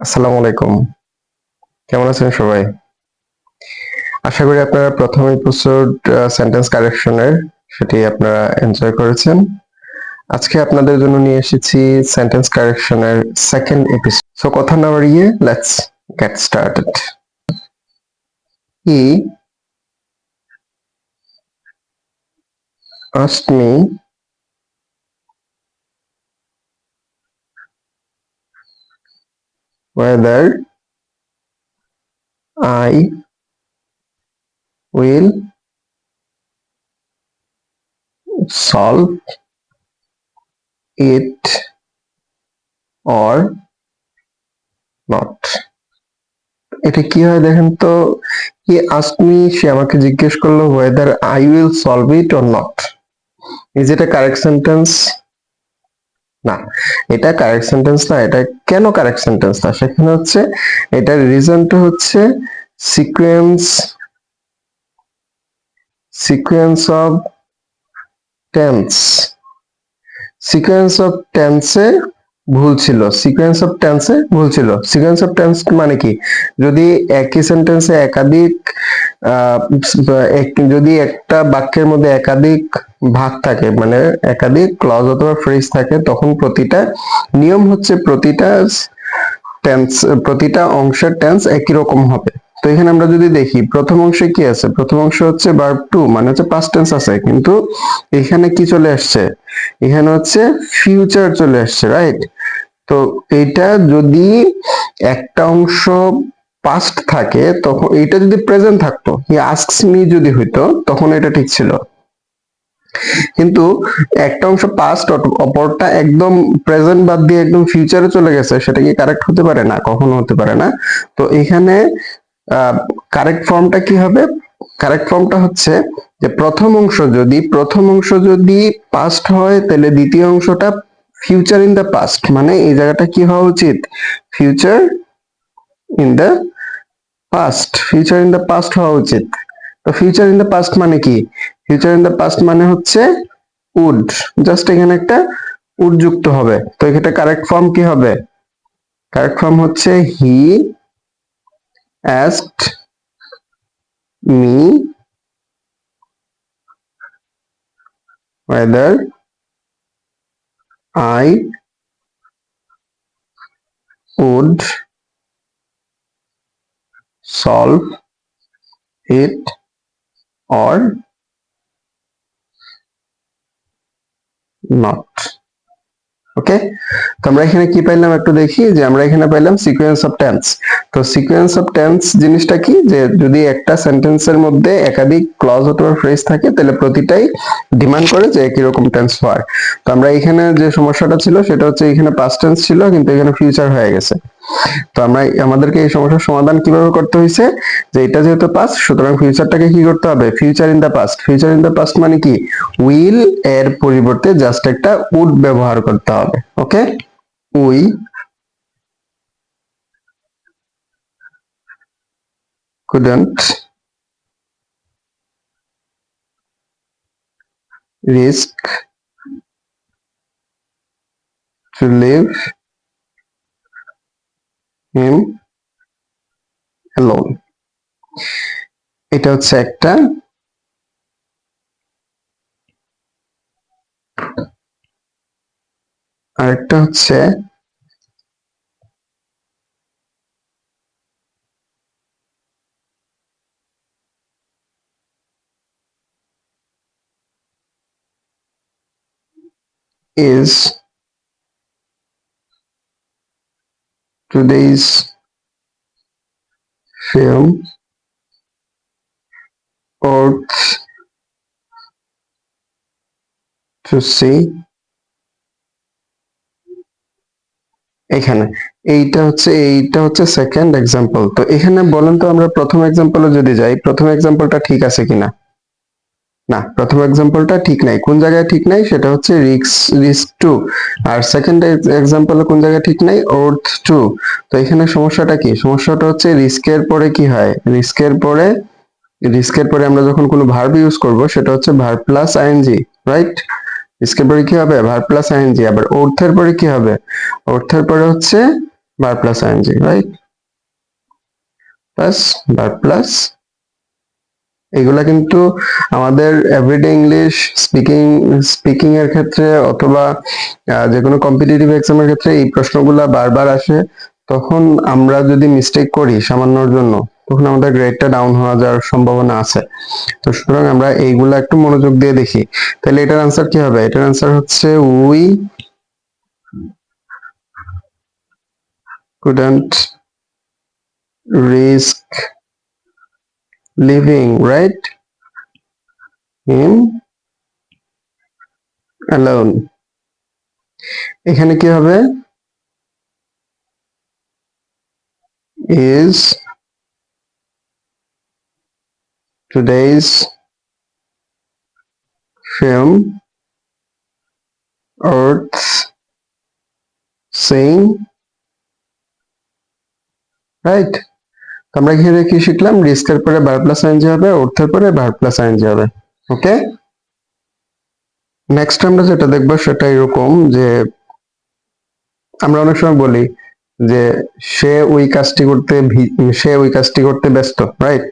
আসসালামু আলাইকুম। কেমন আছেন সবাই? আশা করি আপনারা প্রথম এপিসোড সেন্টেন্স কারেকশনের সেটি আপনারা এনজয় করেছেন। আজকে আপনাদের জন্য নিয়ে এসেছি সেন্টেন্স কারেকশনের সেকেন্ড এপিসোড। সো কথা না বাড়িয়ে let's get started. He asked me whether I will solve it or not. এটা কি হয় দেখেন তো, হি আস্কড মি, সে আমাকে জিজ্ঞেস করলো whether I will solve it or not. Is it A correct sentence? না, এটা কারেক্ট সেন্টেন্স না। এটা কেন কারেক্ট সেন্টেন্স না সেখানে হচ্ছে এটার রিজনটা হচ্ছে sequence sequence of tense. Sequence of টেন্সে ভুল ছিল। সিকোয়েন্স অফ টেন্সে ভুল ছিল। সিকোয়েন্স অফ টেন্স মানে কি, যদি একই সেন্টেন্সে একাধিক যদি একটা বাক্যের মধ্যে একাধিক ভাগ থাকে, মানে একাধিক ক্লজ অথবা ফ্রেজ থাকে, তখন প্রতিটা নিয়ম হচ্ছে প্রতিটা অংশের টেন্স একই রকম হবে। তো এখানে আমরা যদি দেখি প্রথম অংশে কি আছে, প্রথম অংশ হচ্ছে ভার্ব টু, মানে হচ্ছে পাস্ট টেন্স আছে, কিন্তু এখানে কি চলে আসছে, এখানে হচ্ছে ফিউচার চলে আসছে, রাইট? তো এটা যদি একটা অংশ পাস্ট থাকে, তখন এটা যদি প্রেজেন্ট থাকতো, হি আস্কস মি যদি হইতো, তখন এটা ঠিক ছিল। কিন্তু একটা অংশ পাস্ট, অপরটা একদম প্রেজেন্ট বাদ দিয়ে একদম ফিউচারে চলে গেছে, সেটা কি কারেক্ট হতে পারে? না, কখনো হতে পারে না। তো এখানে কারেক্ট ফর্মটা কি হবে? কারেক্ট ফর্মটা হচ্ছে যে প্রথম অংশ যদি পাস্ট হয়, তাহলে দ্বিতীয় অংশটা ফিউচার ইন দ্য পাস্ট, মানে এই জায়গাটা কি হওয়া উচিত? Future in the past, future in the past হওয়া উচিত। তো ফিউচার ইন দ্য পাস্ট মানে কি? ফিউচার ইন দ্য পাস্ট মানে হচ্ছে উড, জাস্ট এখানে একটা উড যুক্ত হবে। তো এখানে কারেক্ট ফর্ম কি হবে? কারেক্ট ফর্ম হচ্ছে হি asked me whether I would solve it or not. ওকে, তো আমরা এখানে কি পাইলাম একটু দেখি, যে আমরা এখানে পাইলাম সিকোয়েন্স অফ টেন্স। তো সিকোয়েন্স অফ টেন্স জিনিসটা কি, যে যদি একটা সেন্টেন্সের মধ্যে একাধিক ক্লজ অথবা ফ্রেজ থাকে, তাহলে প্রতিটাই ডিমান্ড করে যে একই রকম টেন্স হয়। তো আমরা এখানে যে সমস্যাটা ছিল সেটা হচ্ছে এখানে পাস্ট টেন্স ছিল, কিন্তু এখানে ফিউচার হয়ে গেছে। তো আমাদেরকে এই সমস্যার সমাধান কিভাবে করতে হয়েছে, যে এটা যেহেতু পাস্ট, সুতরাং ফিউচারটাকে কি করতে হবে? Future in the past. Future in the past মানে কি? উইল এর পরিবর্তে জাস্ট একটা উড ব্যবহার করতে হবে। ওকে, we couldn't risk to leave him alone. এটা হচ্ছে একটা, আরেকটা হচ্ছে is today's film worth to see? এখানে এইটা হচ্ছে সেকেন্ড এক্সাম্পল। তো এখানে বলেন তো, আমরা প্রথম এক্সাম্পলে যদি যাই, প্রথম এক্সাম্পলটা ঠিক আছে কিনা? না, প্রথম এক্সাম্পলটা ঠিক নাই। কোন জায়গায় ঠিক নাই? সেটা হচ্ছে রিস্ক টু। আর সেকেন্ড এক্সাম্পলে কোন জায়গায় ঠিক নাই? Worth to. তো এখানে সমস্যাটা কি? সমস্যাটা হচ্ছে রিস্কের পরে কি হয়, রিস্কের পরে আমরা যখন কোনো ভার্ব ইউজ করব, সেটা হচ্ছে ভার্ব প্লাস আইএনজি, রাইট? রিস্কের পরে কি হবে? Verb plus ING. আবার ওর্থের পরে কি হবে? ওর্থের পরে হচ্ছে verb plus ing, right? Plus verb plus, এগুলা কিন্তু আমাদের এভরিডে ইংলিশ স্পিকিং এর ক্ষেত্রে অথবা যে কোনো কম্পিটিটিভ এক্সামের ক্ষেত্রে এই প্রশ্নগুলা বারবার আসে। তখন আমরা যদি মিস্টেক করি সামান্যর জন্য, তখন আমাদের গ্রেডটা ডাউন হওয়া যাওয়ার সম্ভাবনা আছে। তো সুতরাং আমরা এইগুলা একটু মনোযোগ দিয়ে দেখি। তাহলে এটার আনসার কি হবে? এটার আনসার হচ্ছে we couldn't risk leaving, right, him alone. এখানে কি হবে? is today's film worth seeing, right? আমরা এখানে কি শিখলাম? রিস্কের পরে ভার্ব প্লাস আইএনজি হবে, অর্থের পরে ভার্ব প্লাস আইএনজি হবে। ওকে, নেক্সট আমরা যেটা দেখবো সেটা এরকম যে আমরা অনেক সময় বলি যে সে ওই কাজটি করতে ব্যস্ত, রাইট?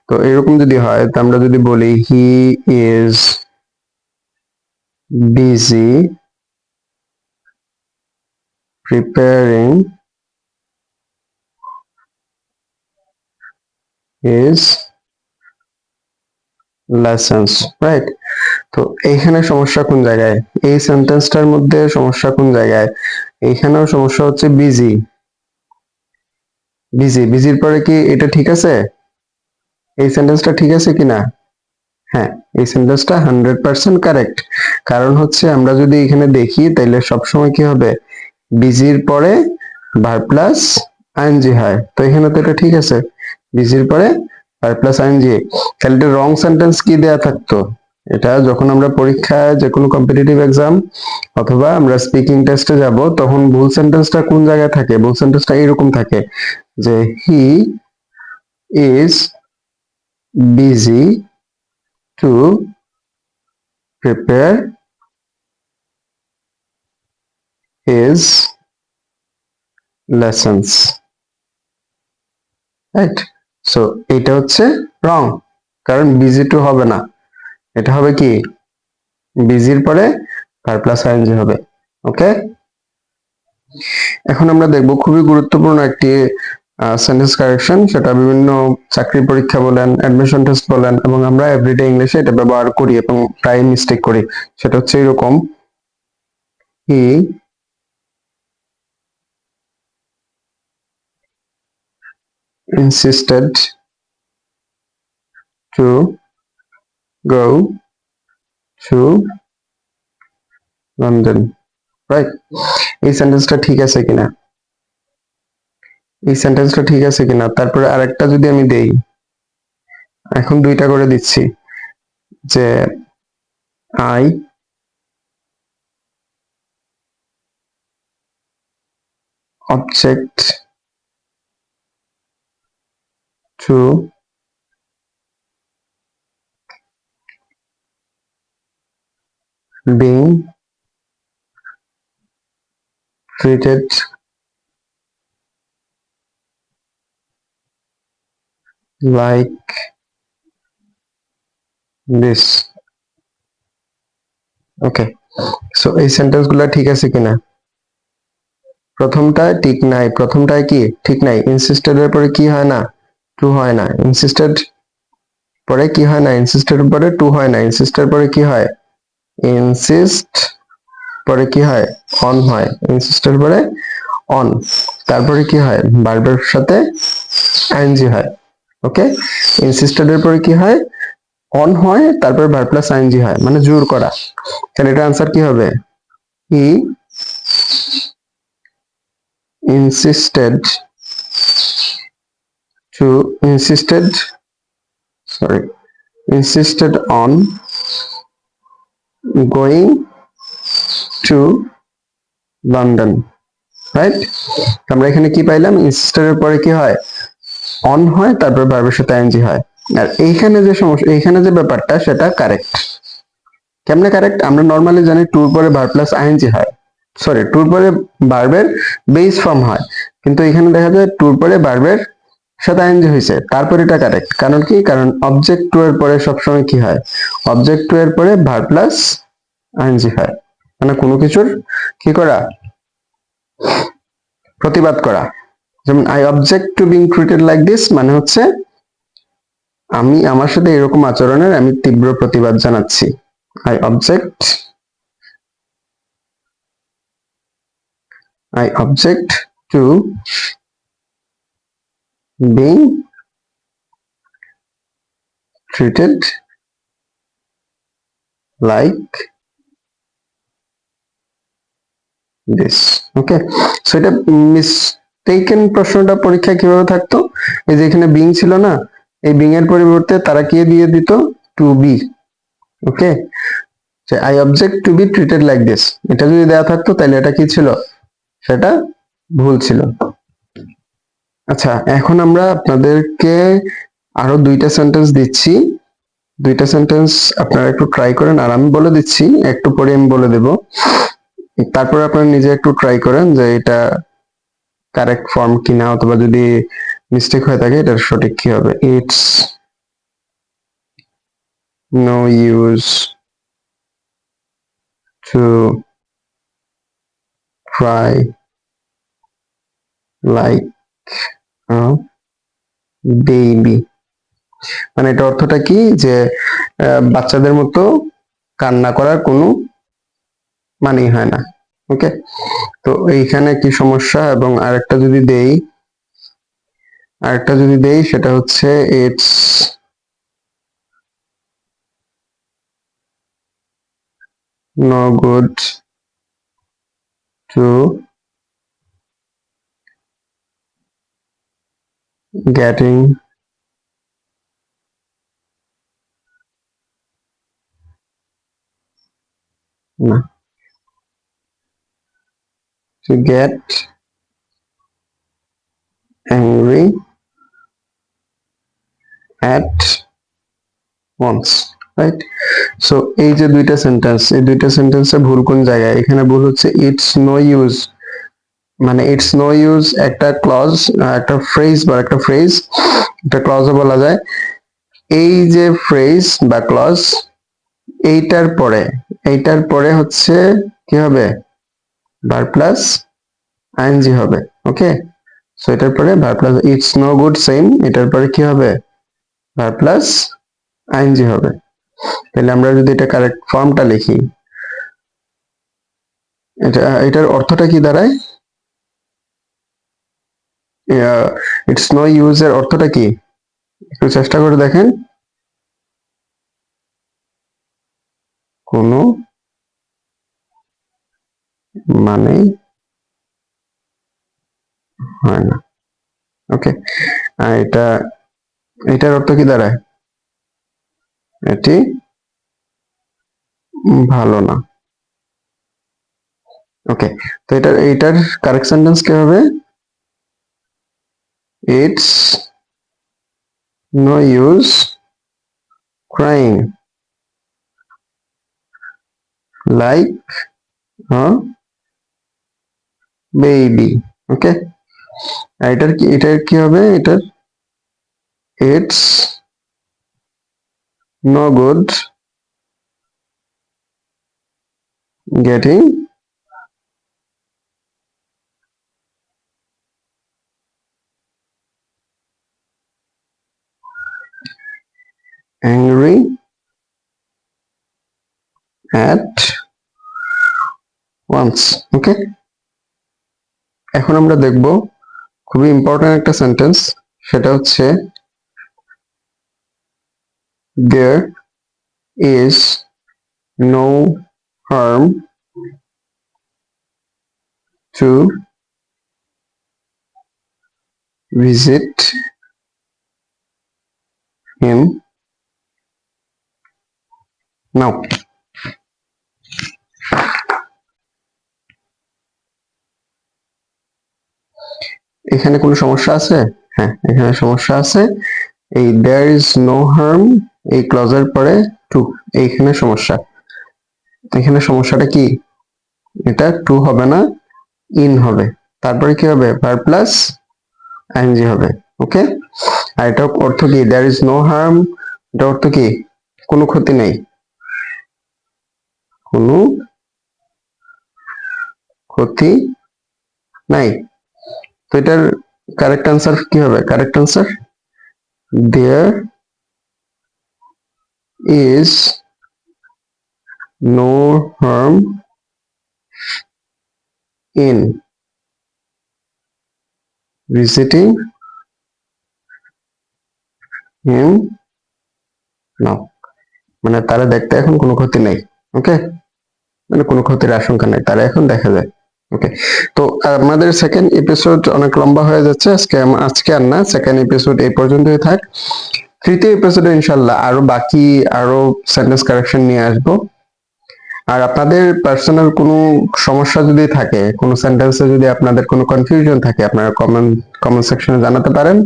তো এরকম যদি হয়, তো আমরা যদি বলি হি is busy preparing his lessons, right? তো এইখানে সমস্যা কোন জায়গায়? এই সেন্টেন্সটার মধ্যে সমস্যা কোন জায়গায়? এইখানেও সমস্যা হচ্ছে বিজি। বিজির পরে কি এটা ঠিক আছে? এই সেন্টেন্সটা ঠিক আছে কিনা? হ্যাঁ, এই সেন্টেন্সটা 100% কারেক্ট। কারণ হচ্ছে আমরা যদি এখানে দেখি তাহলে সবসময় কি হবে? বিজির পরে ভার্ব প্লাস আইএনজি হয়। তো এখানে তো এটা ঠিক আছে, বিজির পরে ভার্ব প্লাস আইএনজি। তাহলে এটা রং সেন্টেন্স কি দেয়া থাকতো? এটা যখন আমরা পরীক্ষায় যে কোনো কম্পিটিটিভ এক্সাম অথবা আমরা স্পিকিং টেস্টে যাব, তখন ভুল সেন্টেন্সটা কোন জায়গায় থাকে? ভুল সেন্টেন্সটা এরকম থাকে যে হি is busy to prepare his lessons, right? So এটা হচ্ছে রং, কারণ বিজি টু হবে না, এটা হবে কি? বিজির পরে ভার্ব প্লাস আইএনজি হবে। ওকে, এখন আমরা দেখব খুবই গুরুত্বপূর্ণ একটি সেন্টেন্স কারেকশন, সেটা বিভিন্ন চাকরি পরীক্ষা বলেন, অ্যাডমিশন টেস্ট বলেন, এবং আমরা এভরিডে ইংলিশে এটা ব্যবহার করি এবং প্রায় মিস্টেক করি। সেটা হচ্ছে এরকম, হি insisted to go to London, right? এই সেন্টেন্সটা ঠিক আছে কিনা? এই সেন্টেন্সটা ঠিক আছে কিনা? তারপরে আরেকটা যদি আমি দেই, এখন দুইটা করে দিচ্ছি, যে I object to being treated like this. Okay, so এই সেন্টেন্স গুলা ঠিক আছে কিনা? প্রথমটা ঠিক নাই, প্রথমটায় কি ঠিক নাই? ইনসিস্টেড এর পরে কি হয় না? টু হয় না। ইনসিস্টেড পরে কি হয় না? ইনসিস্টেড পরে টু হয় না। ইনসিস্টেড পরে কি হয়? ইনসিস্ট পরে কি হয়? অন হয়। ইনসিস্টেড পরে অন, তারপরে কি হয়? ভার্বের সাথে আইএনজি হয়। ওকে, ইনসিস্টেড এর পরে কি হয়? অন হয়, তারপরে ভার্ব প্লাস আইএনজি হয়, মানে জোর করা। তাহলে এটা আনসার কি হবে? হি insisted insisted on going to London, right? আমরা এখানে কি পাইলাম? ইনসিস্টেড এর পরে কি হয়? অন হয়, তারপর ভার্বের সাথে আইএনজি হয়। আর এইখানে যে সমস্যা, এইখানে যে ব্যাপারটা, সেটা কারেক্ট। কেমনে কারেক্ট? আমরা নরমালি জানি টুর পরে ভার্ব প্লাস আইএনজি হয়, সরি, টুর পরে ভার্বের বেস ফর্ম হয়, কিন্তু এখানে দেখা যায় টুর পরে ভার্বের সাথে আইএনজি হয়েছে, তারপর এটা কারেক্ট। কারণ কি? কারণ অবজেক্ট টু এর পরে সবসময় কি হয়? অবজেক্ট টু এর পরে ভার্ব প্লাস আইএনজি হয়, মানে কোনো কিছুর কি করা? প্রতিবাদ করা। যেমন I object to being treated like this, মানে হচ্ছে আমি আমার সাথে এরকম আচরণের আমি তীব্র প্রতিবাদ জানাচ্ছি। I object to being treated like this. Okay, so এটা মিস্টেকেন প্রশ্নটা পরীক্ষায় কিভাবে থাকতো? এই যে এখানে বিং ছিল না, এই বিং এর পরিবর্তে তারা কি দিয়ে দিত? To be. Okay, I object to be treated like this, এটা যদি দেওয়া থাকতো তাহলে এটা কি ছিল? সেটা ভুল ছিল। আচ্ছা, এখন আমরা আপনাদেরকে আরো দুইটা সেন্টেন্স দিচ্ছি, দুইটা সেন্টেন্স আপনারা একটু ট্রাই করেন, আর আমি বলে দিচ্ছি, একটু পরে আমি বলে দেব, তারপরে আপনারা নিজে একটু ট্রাই করেন যে এটা কারেক্ট ফর্ম কিনা, অথবা যদি মিস্টেক হয়ে থাকে এটার সঠিক কি হবে। It's no use to try like a baby, মানে এটা অর্থটা কি? যে বাচ্চাদের মতো কান্না করার কোনো মানেই হয় না। ওকে, তো এইখানে কি সমস্যা? এবং আরেকটা যদি দেই সেটা হচ্ছে it's no good to getting না, to get angry at once, right? So এই যে দুইটা সেন্টেন্স, এই দুইটা সেন্টেন্সে ভুল কোন জায়গায়? এখানে ভুল হচ্ছে ইটস নো ইউজ, মানে ইটস নো ইউজ একটা ক্লজ, একটা ফ্রেজ বা একটা ফ্রেজ, একটা ক্লজও বলা যায়। এই যে ফ্রেজ বা ক্লজ, এইটার পরে হচ্ছে কি হবে? ভার্ব প্লাস আইএনজি হবে। ওকে, সো এটার পরে verb plus, it's no good same, এটার পরে কি হবে? ভার্ব প্লাস আইএনজি হবে। তাহলে আমরা যদি এটা কারেক্ট ফর্মটা লিখি, এটার অর্থটা কি দাঁড়ায়? ইটস নো ইউজ এর অর্থটা কি? একটু চেষ্টা করে দেখেন। কোনো মানে হয় না। ওকে, এটার অর্থ কি দাঁড়ায়? এটি ভালো না। ওকে, তো এটার কারেক্ট সেন্টেন্স কি হবে? It's no use crying like a baby. Okay, এটার কি হবে? It's no good getting angry at once। Okay, এখন আমরা দেখব খুবই ইম্পর্টেন্ট একটা সেন্টেন্স, সেটা হচ্ছে there is no harm to visit him now। এখানে কোনো সমস্যা আছে? হ্যাঁ, এখানে সমস্যা আছে। এই there is no harm, এই ক্লজের পরে টু, এইখানে সমস্যা। এখানে সমস্যাটা কি? এটা টু হবে না, ইন হবে। তারপরে কি হবে, ভার্ব প্লাস আইএনজি হবে। ওকে, আর এটা অর্থ কি, দেয়ার ইজ নো হার্ম, এটা অর্থ কি, কোনো ক্ষতি নেই, কোনো ক্ষতি নাই। তো এটার কারেক্ট আনসার কি হবে, correct answer there is no harm in visiting him now, মানে তারা দেখতে এখন কোনো ক্ষতি নেই। ওকে, মানে কোনো ক্ষতির আশঙ্কা নেই, তারা এখন দেখা যায়। ওকে, তো আমাদের সেকেন্ড এপিসোড অনেক লম্বা হয়ে যাচ্ছে, আজকে আর না, সেকেন্ড এপিসোড এই পর্যন্তই থাক। তৃতীয় এপিসোডে ইনশাল্লাহ আরো বাকি আরো সেন্টেন্স কারেকশন নিয়ে আসবো। আর আপনাদের পার্সোনাল কোনো সমস্যা যদি থাকে, কোনো সেন্টেন্সে যদি আপনাদের কোনো কনফিউশন থাকে, আপনারা কমেন্ট সেকশনে জানাতে পারেন।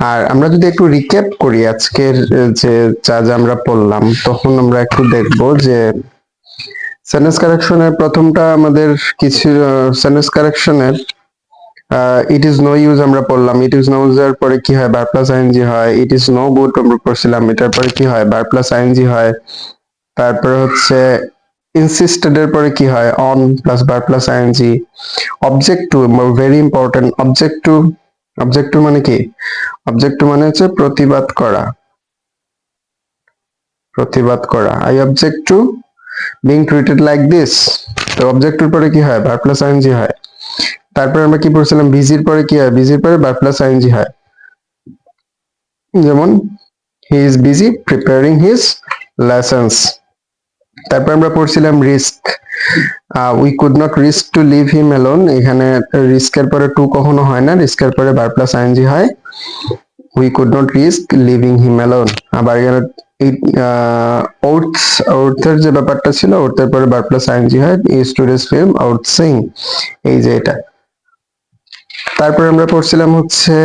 আর আমরা যদি একটু রিক্যাপ করি আজকের যে যা যা আমরা পড়লাম, তখন আমরা একটু দেখবো যে সেন্টেন্স কারেকশনের প্রথমটা আমাদের কিছু সেন্টেন্স কারেকশনের ইট ইজ নো ইউজ আমরা পড়লাম। ইট ইজ নো ইউজের পরে কি হয়, ভার্ব প্লাস আইএনজি হয়। ইট ইজ নো গুড আমরা পড়ছিলাম, এটার পরে কি হয়, ভার্ব প্লাস আইএনজি হয়। তারপরে হচ্ছে ইনসিস্টেড এর পরে কি হয়, on plus verb plus ING. Object to, very important, object to. Object to মানে কি, অবজেক্ট টু মানে হচ্ছে প্রতিবাদ করা, প্রতিবাদ করা। I object to being treated like this. তো অবজেক্ট টুর পরে কি হয়, ভার্ব প্লাস আইএনজি হয়। তারপরে আমরা কি পড়ছিলাম, বিজির পরে কি হয়, বিজির পরে ভার্ব প্লাস আইএনজি হয়। যেমন he is busy preparing his lessons. তারপর আমরা পড়ছিলাম risk, we could not risk to leave him alone. এখানে রিস্কের পরে টু কখনো হয় না, রিস্কের পরে ভার্ব প্লাস আইএনজি হয়। We could not risk leaving him alone. আবার এখানে ওর্থের যে ব্যাপারটা ছিল, ওর্থের পরে ভার্ব প্লাস আইএনজি হয়, is today's film out sing, এই যে এটা। তারপরে আমরা পড়ছিলাম হচ্ছে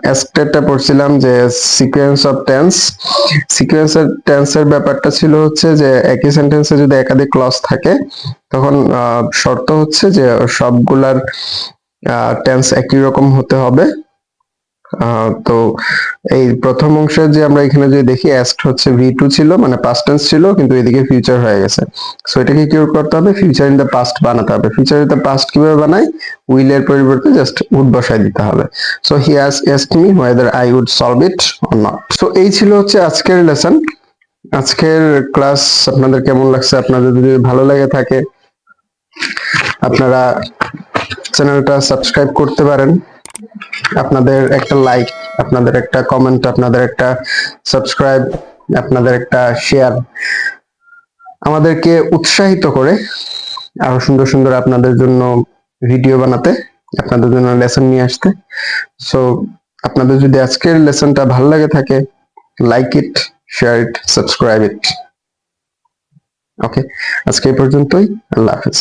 অ্যাস্পেক্টটা পড়ছিলাম যে sequence of tense. Sequence of টেন্সের ব্যাপারটা ছিল হচ্ছে যে একই সেন্টেন্সে যদি একাধিক ক্লজ থাকে, তখন শর্ত হচ্ছে যে সবগুলার টেন্স একই রকম হতে হবে। তো এই প্রথম অংশে যে আমরা এখানে যদি দেখি, অ্যাস্ট হচ্ছে ভি2 ছিল, মানে পাস্ট টেন্স ছিল, কিন্তু এদিকে ফিউচার হয়ে গেছে। সো এটাকে কি করতে হবে, ফিউচার ইন দ্য পাস্ট বানাতে হবে। ফিউচার ইন দ্য পাস্ট কিভাবে বানাই, উইল এর পরিবর্তে জাস্ট উড বসাই দিতে হবে। So he has asked me whether I would solve it or not. So এই ছিল হচ্ছে আজকের লেসন। আজকের ক্লাস আপনাদের কেমন লাগছে, আপনাদের যদি ভালো লেগে থাকে আপনারা চ্যানেলটা সাবস্ক্রাইব করতে পারেন। আপনাদের একটা লাইক, আপনাদের একটা কমেন্ট, আপনাদের একটা সাবস্ক্রাইব, আপনাদের একটা শেয়ার আমাদেরকে উৎসাহিত করে আরো সুন্দর সুন্দর আপনাদের জন্য ভিডিও বানাতে, আপনাদের জন্য লেসন নিয়ে আসতে। সো আপনাদের যদি আজকের লেসনটা ভালো লাগে থাকে, like it, share it, subscribe it. Okay, আজকে এই পর্যন্তই। আল্লাহ হাফেজ।